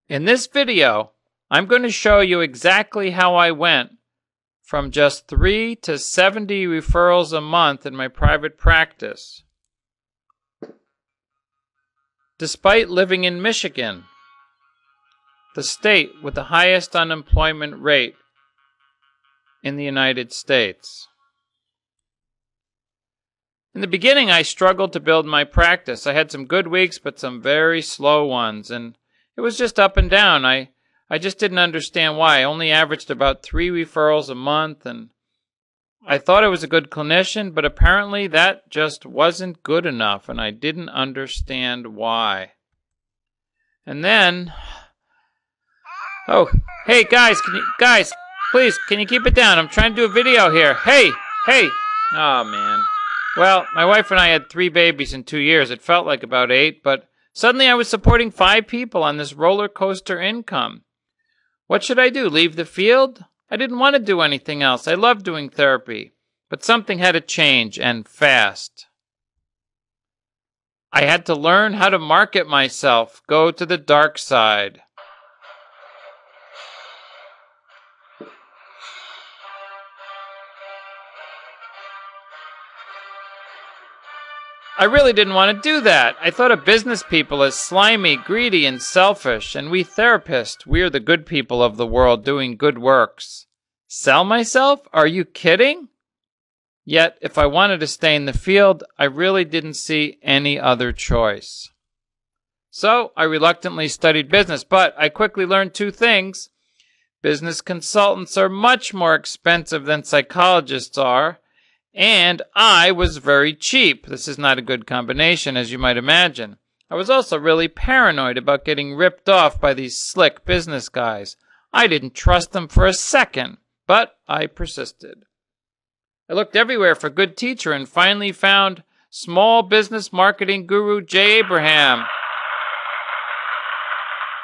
In this video, I'm going to show you exactly how I went from just 3 to 70 referrals a month in my private practice, despite living in Michigan, the state with the highest unemployment rate in the United States. In the beginning, I struggled to build my practice. I had some good weeks, but some very slow ones, and it was just up and down. I just didn't understand why. I only averaged about 3 referrals a month, and I thought I was a good clinician, but apparently that just wasn't good enough, and I didn't understand why. And then, oh, hey guys, please, can you keep it down? I'm trying to do a video here. Hey, oh man. Well, my wife and I had 3 babies in 2 years. It felt like about 8, but suddenly I was supporting 5 people on this roller coaster income. What should I do? Leave the field? I didn't want to do anything else. I loved doing therapy, but something had to change, and fast. I had to learn how to market myself, go to the dark side. I really didn't want to do that. I thought of business people as slimy, greedy, and selfish, and we therapists, we're the good people of the world doing good works. Sell myself? Are you kidding? Yet, if I wanted to stay in the field, I really didn't see any other choice. So, I reluctantly studied business, but I quickly learned 2 things. Business consultants are much more expensive than psychologists are, and I was very cheap. This is not a good combination, as you might imagine. I was also really paranoid about getting ripped off by these slick business guys. I didn't trust them for a second, but I persisted. I looked everywhere for a good teacher and finally found small business marketing guru Jay Abraham.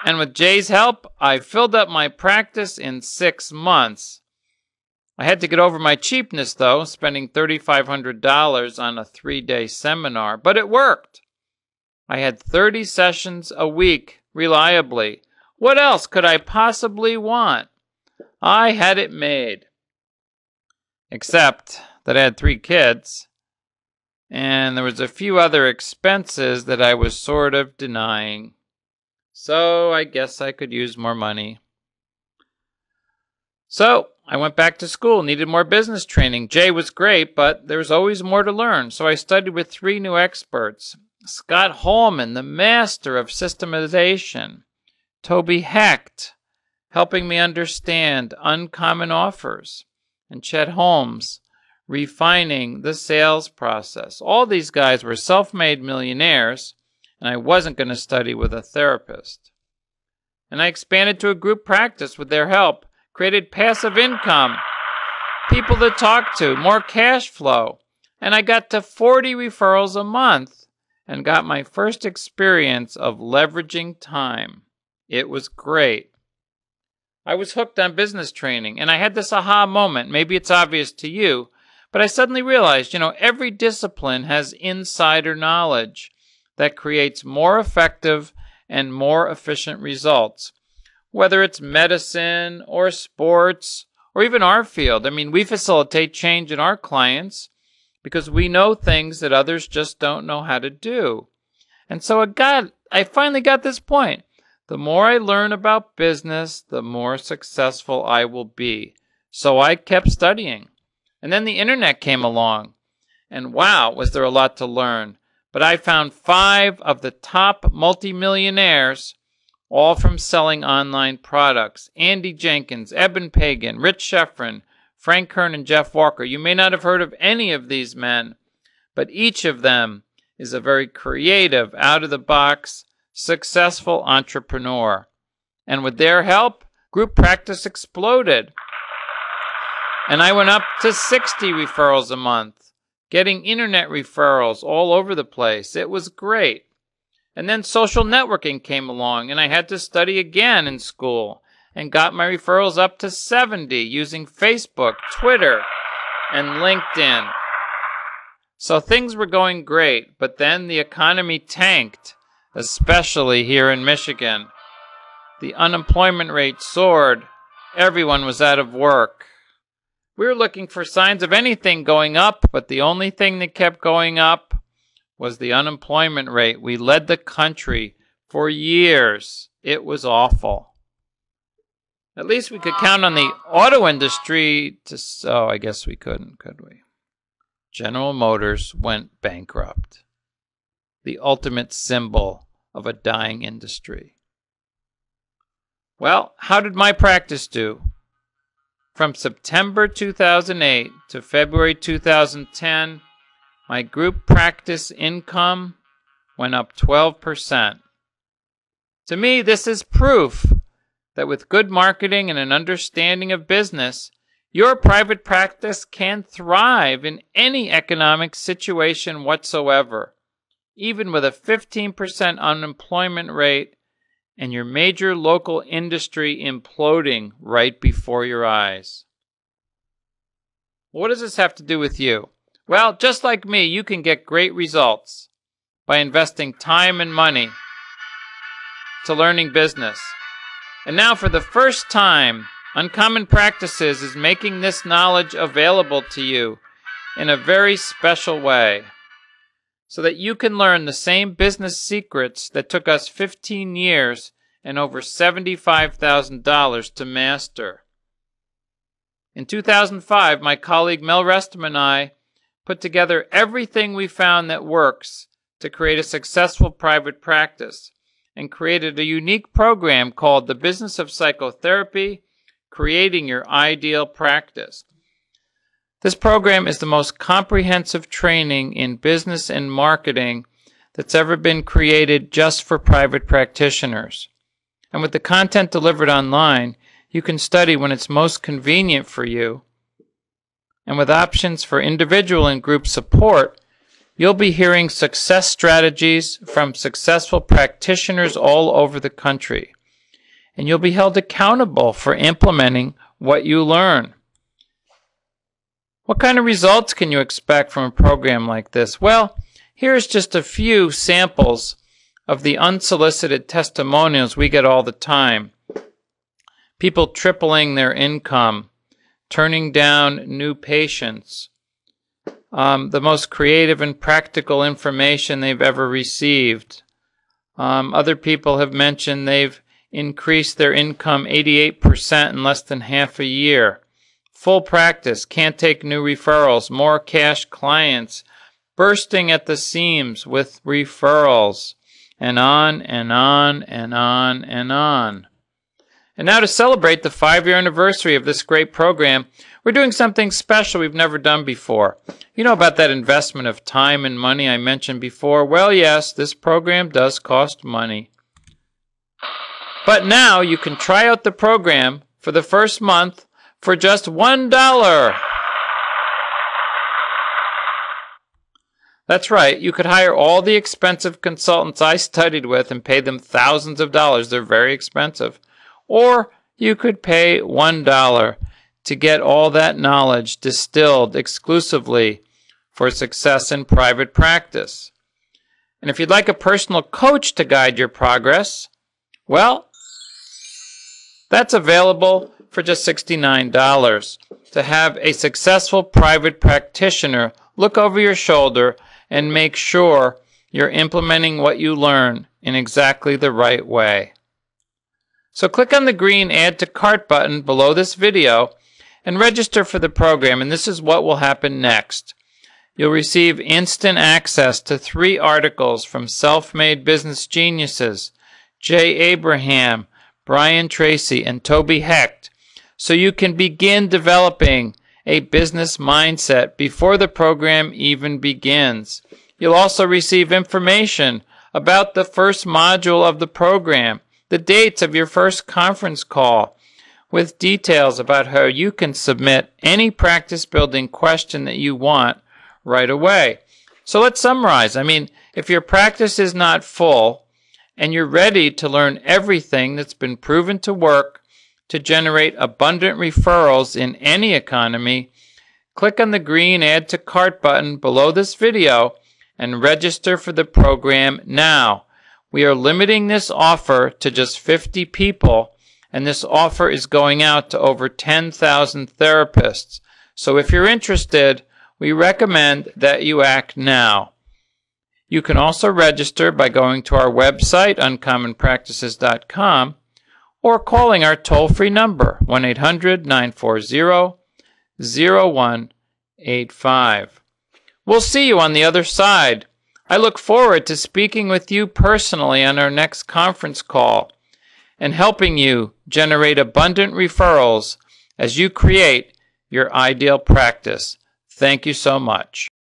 And with Jay's help, I filled up my practice in 6 months. I had to get over my cheapness, though, spending $3,500 on a 3-day seminar, but it worked. I had 30 sessions a week, reliably. What else could I possibly want? I had it made. Except that I had 3 kids, and there was a few other expenses that I was sort of denying. So I guess I could use more money. So I went back to school, needed more business training. Jay was great, but there's always more to learn. So I studied with 3 new experts. Scott Hallman, the master of systematization. Toby Hecht, helping me understand uncommon offers. And Chet Holmes, refining the sales process. All these guys were self-made millionaires, and I wasn't going to study with a therapist. And I expanded to a group practice with their help. Created passive income, people to talk to, more cash flow. And I got to 40 referrals a month and got my first experience of leveraging time. It was great. I was hooked on business training, and I had this aha moment. Maybe it's obvious to you, but I suddenly realized, every discipline has insider knowledge that creates more effective and more efficient results. Whether it's medicine or sports or even our field. We facilitate change in our clients because we know things that others just don't know how to do. And so I finally got this point. The more I learn about business, the more successful I will be. So I kept studying. And then the internet came along. And wow, was there a lot to learn. But I found 5 of the top multimillionaires, all from selling online products. Andy Jenkins, Eben Pagan, Rich Schefren, Frank Kern, and Jeff Walker. You may not have heard of any of these men, but each of them is a very creative, out-of-the-box, successful entrepreneur. And with their help, group practice exploded. And I went up to 60 referrals a month, getting internet referrals all over the place. It was great. And then social networking came along, and I had to study again in school and got my referrals up to 70 using Facebook, Twitter, and LinkedIn. So things were going great, but then the economy tanked, especially here in Michigan. The unemployment rate soared. Everyone was out of work. We were looking for signs of anything going up, but the only thing that kept going up was the unemployment rate. We led the country for years. It was awful. At least we could count on the auto industry to... Oh, I guess we couldn't, could we? General Motors went bankrupt. The ultimate symbol of a dying industry. Well, how did my practice do? From September 2008 to February 2010, my group practice income went up 12%. To me, this is proof that with good marketing and an understanding of business, your private practice can thrive in any economic situation whatsoever, even with a 15% unemployment rate and your major local industry imploding right before your eyes. What does this have to do with you? Well, just like me, you can get great results by investing time and money to learning business. And now for the first time, Uncommon Practices is making this knowledge available to you in a very special way, so that you can learn the same business secrets that took us 15 years and over $75,000 to master. In 2005, my colleague Mel Restum and I put together everything we found that works to create a successful private practice and created a unique program called The Business of Psychotherapy, Creating Your Ideal Practice. This program is the most comprehensive training in business and marketing that's ever been created just for private practitioners. And with the content delivered online, you can study when it's most convenient for you. And with options for individual and group support, you'll be hearing success strategies from successful practitioners all over the country. And you'll be held accountable for implementing what you learn. What kind of results can you expect from a program like this? Well, here's just a few samples of the unsolicited testimonials we get all the time. People tripling their income, turning down new patients, the most creative and practical information they've ever received. Other people have mentioned they've increased their income 88% in less than half a year. Full practice, can't take new referrals, more cash clients, bursting at the seams with referrals, and on and on and on and on. And now to celebrate the 5-year anniversary of this great program, we're doing something special we've never done before. You know about that investment of time and money I mentioned before? Well, yes, this program does cost money. But now you can try out the program for the first month for just $1. That's right, you could hire all the expensive consultants I studied with and pay them thousands of dollars. They're very expensive. Or you could pay $1 to get all that knowledge distilled exclusively for success in private practice. And if you'd like a personal coach to guide your progress, well, that's available for just $69 to have a successful private practitioner look over your shoulder and make sure you're implementing what you learn in exactly the right way. So click on the green Add to Cart button below this video and register for the program, and this is what will happen next. You'll receive instant access to 3 articles from self-made business geniuses, Jay Abraham, Brian Tracy, and Toby Hecht, so you can begin developing a business mindset before the program even begins. You'll also receive information about the first module of the program, the dates of your first conference call, with details about how you can submit any practice-building question that you want right away. So let's summarize. If your practice is not full and you're ready to learn everything that's been proven to work to generate abundant referrals in any economy, click on the green Add to Cart button below this video and register for the program now. We are limiting this offer to just 50 people, and this offer is going out to over 10,000 therapists. So if you're interested, we recommend that you act now. You can also register by going to our website, uncommonpractices.com, or calling our toll-free number, 1-800-940-0185. We'll see you on the other side. I look forward to speaking with you personally on our next conference call and helping you generate abundant referrals as you create your ideal practice. Thank you so much.